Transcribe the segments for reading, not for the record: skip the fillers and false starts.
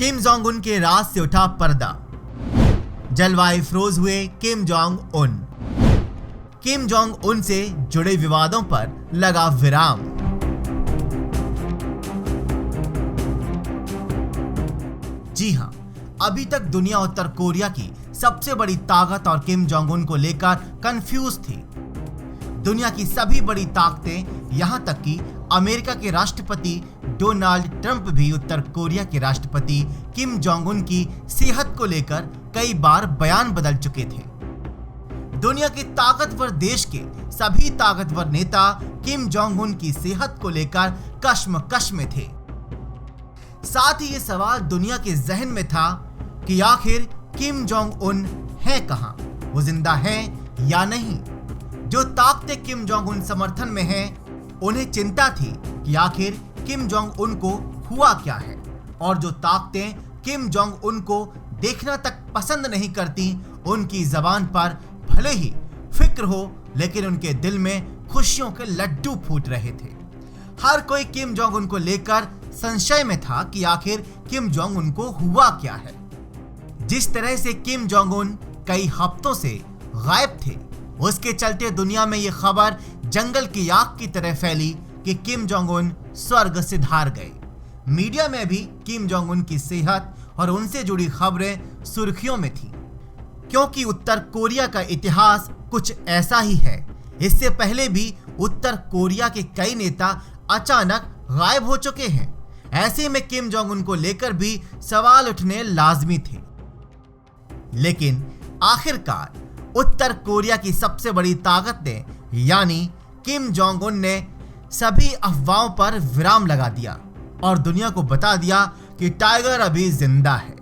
Kim Jong Un के राज से उठा पर्दा, जलवायु फ्रोज हुए Kim Jong Un. Kim Jong Un से जुड़े विवादों पर लगा विराम। जी हां, अभी तक दुनिया उत्तर कोरिया की सबसे बड़ी ताकत और किम जोंग उन को लेकर कंफ्यूज थी। दुनिया की सभी बड़ी ताकतें, यहां तक कि अमेरिका के राष्ट्रपति डोनाल्ड ट्रंप भी उत्तर कोरिया के राष्ट्रपति किम जोंग उन की सेहत को लेकर कई बार बयान बदल चुके थे। दुनिया के ताकतवर देश के सभी ताकतवर नेता किम जोंग उन की सेहत को लेकर कश्मकश में थे। साथ ही ये सवाल दुनिया के जहन में था कि आखिर किम जोंग उन है कहां, वो जिंदा हैं या नहीं। जो ताकतें किम जोंग उन समर्थन में हैं, उन्हें चिंता थी कि आखिर किम जोंग उन को हुआ क्या है, और जो ताकतें किम जोंग उन को देखना तक पसंद नहीं करती, उनकी जबान पर भले ही फिक्र हो, लेकिन उनके दिल में खुशियों के लड्डू फूट रहे थे। हर कोई किम जोंग उन को लेकर संशय में था कि आखिर किम जोंग उन को हुआ क्या है। जिस तरह से किम जोंग उन कई हफ्तों से गायब थे, उसके चलते दुनिया में यह खबर जंगल की आग की तरह फैली कि किम जोंग उन स्वर्ग सिधार गए। मीडिया में भी किम जोंग उन की सेहत और उनसे जुड़ी खबरें सुर्खियों में थी, क्योंकि उत्तर कोरिया का इतिहास कुछ ऐसा ही है। इससे पहले भी उत्तर कोरिया के कई नेता अचानक गायब हो चुके हैं। ऐसे में किम जोंग उन को लेकर भी सवाल उठने लाजमी थे। लेकिन आखिरकार उत्तर कोरिया की सबसे बड़ी ताकत ने, यानी किम जोंग उन ने सभी अफवाहों पर विराम लगा दिया और दुनिया को बता दिया कि टाइगर अभी जिंदा है।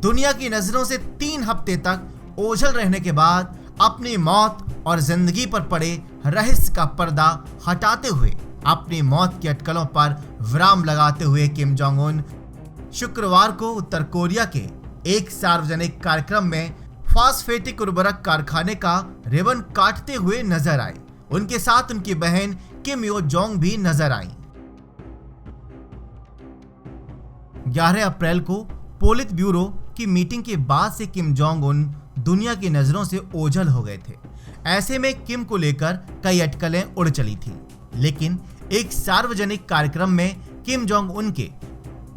दुनिया की नजरों से 3 हफ्ते तक ओझल रहने के बाद अपनी मौत और जिंदगी पर पड़े रहस्य का पर्दा हटाते हुए अपनी मौत की अटकलों पर विराम लगाते हुए किम जोंग उन शुक्रवार को उत्तर कोरिया के एक सार्वजनिक कार्यक्रम में फास्फेटिक उर्वरक कारखाने का रिबन काटते हुए नजर आए। उनके साथ उनकी बहन किम यो जोंग भी नजर आई। 11 अप्रैल को पोलित ब्यूरो की मीटिंग के बाद से किम जोंग उन दुनिया की नजरों से ओझल हो गए थे। ऐसे में किम को लेकर कई अटकलें उड़ चली थी, लेकिन एक सार्वजनिक कार्यक्रम में किम जोंग उन के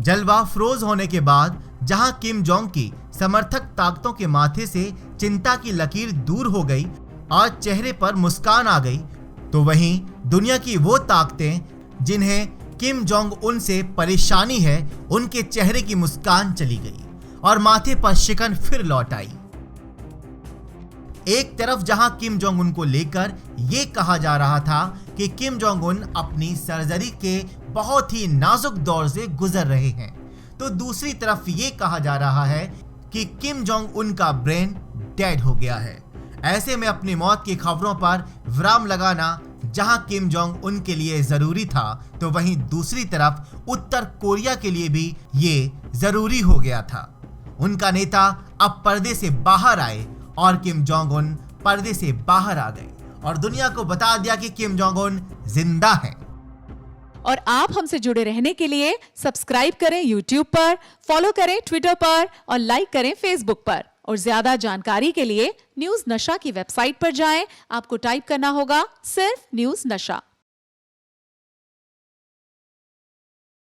जलवा फ्रोज होने के बाद जहां किम जोंग की समर्थक ताकतों के माथे से चिंता की लकीर दूर हो गई और चेहरे पर मुस्कान आ गई, तो वहीं दुनिया की वो ताकतें जिन्हें किम जोंग उन से परेशानी है, उनके चेहरे की मुस्कान चली गई और माथे पर शिकन फिर लौट आई। एक तरफ जहां किम जोंग उन को लेकर यह कहा जा रहा था कि किम जोंग उन अपनी सर्जरी के बहुत ही नाजुक दौर से गुजर रहे हैं, तो दूसरी तरफ ये कहा जा रहा है कि किम जोंग उन का ब्रेन डेड हो गया है। ऐसे में अपनी मौत की खबरों पर विराम लगाना जहां किम जोंग उन के लिए जरूरी था, तो वहीं दूसरी तरफ उत्तर कोरिया के लिए भी ये जरूरी हो गया था। उनका नेता अब पर्दे से बाहर आए और किम जोंग उन पर्दे से बाहर आ गए और दुनिया को बता दिया कि किम जोंग उन जिंदा हैं। और आप हमसे जुड़े रहने के लिए सब्सक्राइब करें YouTube पर, फॉलो करें Twitter पर और लाइक करें Facebook पर। और ज्यादा जानकारी के लिए न्यूज नशा की वेबसाइट पर जाएं। आपको टाइप करना होगा सिर्फ न्यूज नशा।